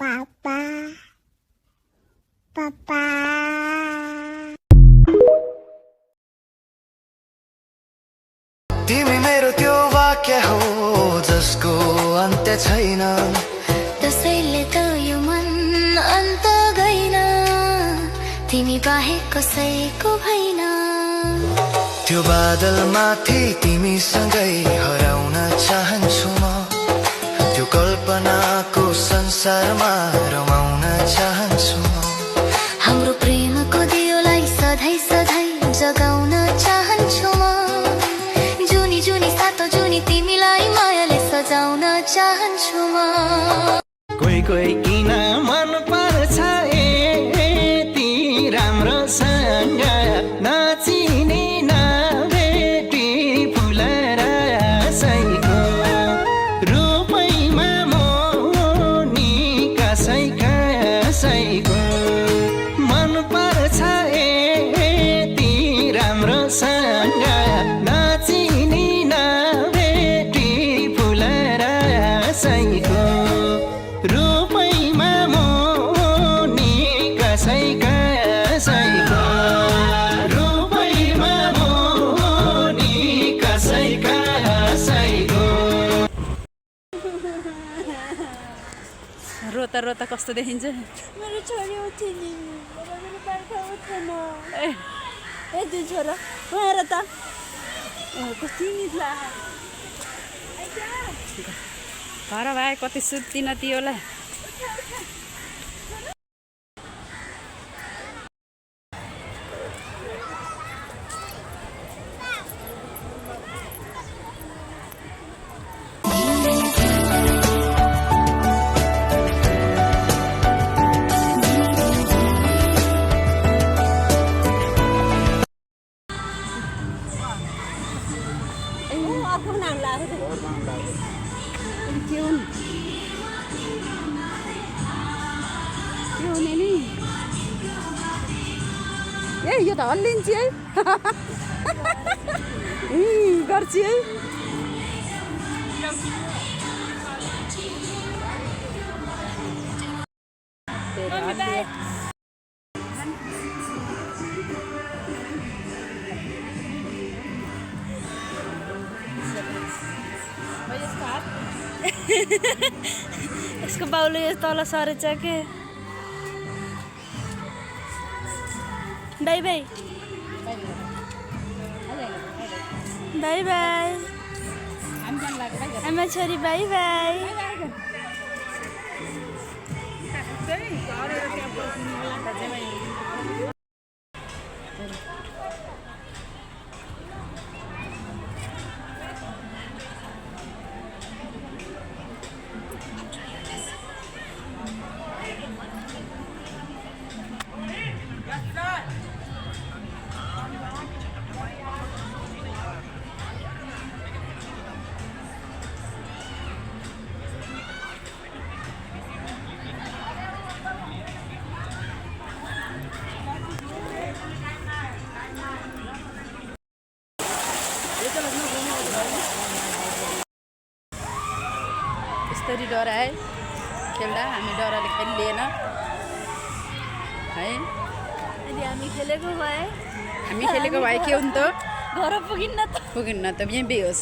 पापा पापा तिमी मेरो त्यो वाक्य हो जसको अन्त्य छैन, त्यसैले त यो मन अन्त गइन, तिमी बाहेक कसैको भएन। त्यो बादलमाथि तिमीसँगै हराउन चाहन्छु म, त्यो कल्पनाको संसारमा रमाउन चाहन्छु म। हाम्रो प्रेमको दियोलाई सधैँ सधैँ जगाउन चाहन्छु म, जुनी जुनी सातो जुनी तिमीलाई मायाले सजाउन चाहन्छु म। कोही कोही किन मन पर्छ यति राम्रोसँग नचिने नभेटी फुल रसैको रूपैमा मोनी कसै कसैको मन पर्छ यति राम्रोसँग नचिने नभेटी फुल रसैको रूपैमा मोनी कसै कसैको रूपैमा मोनी कसै कसैको। रोता रोता कस्तो देखिन्छ? मेरो छोरी उठिनी, मेरो बार्खा उठेन। ए दुई छोरा हेर त कति निद्रा घर भाइ कति सुत्तिन ती होला। अर्को नाम लाग्यो के हुन् के हुने नि? ए यो त हल्लिन्छ है गर्छु है। यसको बाउले यो तल सरेछ के। बाई बाई बाई बाई आमा छोरी बाई बाई। यस्तरी डराए खेल्दा हामी डरले खेलिएन है। अनि हामी खेलेको भए हामी खेलेको भए के हुन् त? घर पुगिन्न त। पुगिन्न त यहीँ बेहोस।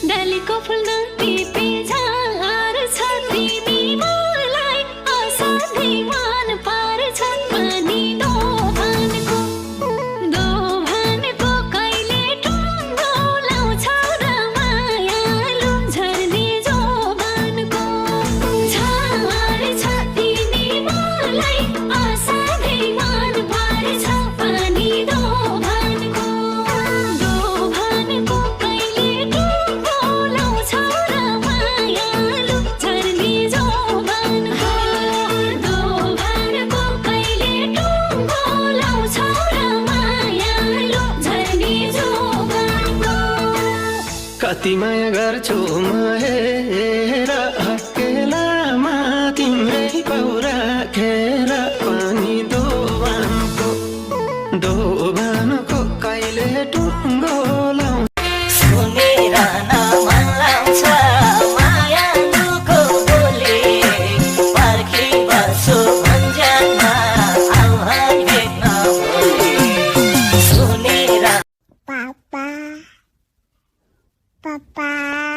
डालीको फुल टिपे झार छ तिमी मलाई असाध्यै मन पर्छ पनि दोभानको कहिले टुङ्गो लाउँछ र मायालु झर्ने जोबानको झार छ तिमी मलाई असाध्यै मन पर्छ पनि दोभानको कहिले टुङ्गो लाउँछ र कति माया गर्छु हेर अकेलामा तिम्रै पाउ राखेर पनि दोभानको कहिले टुङ्गो लाउँ सुनेर मन लाउँछ मायालुको बोली पर्खी बस्छु भन्ज्यानमा आऊ है भेट्न भोलि सुनेर Papa.